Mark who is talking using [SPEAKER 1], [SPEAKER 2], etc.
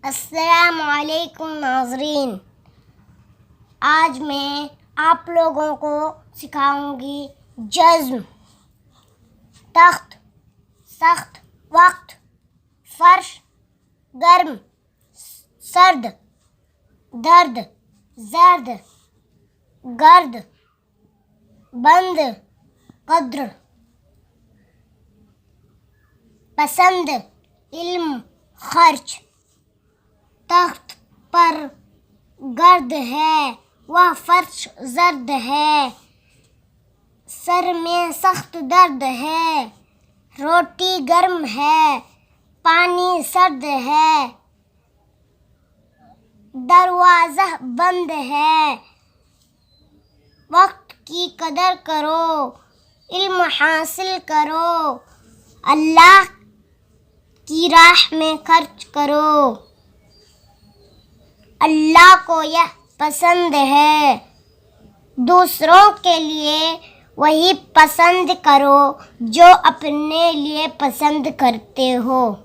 [SPEAKER 1] السلام علیکم ناظرین، آج میں آپ لوگوں کو سکھاؤں گی جزم۔ تخت، سخت، وقت، فرش، گرم، سرد، درد، زرد، گرد، بند، قدر، پسند، علم، خرچ۔ تخت پر گرد ہے، وہ فرش زرد ہے، سر میں سخت درد ہے، روٹی گرم ہے، پانی سرد ہے، دروازہ بند ہے۔ وقت کی قدر کرو، علم حاصل کرو، اللہ کی راہ میں خرچ کرو۔ اللہ کو یہ پسند ہے، دوسروں کے لیے وہی پسند کرو جو اپنے لیے پسند کرتے ہو۔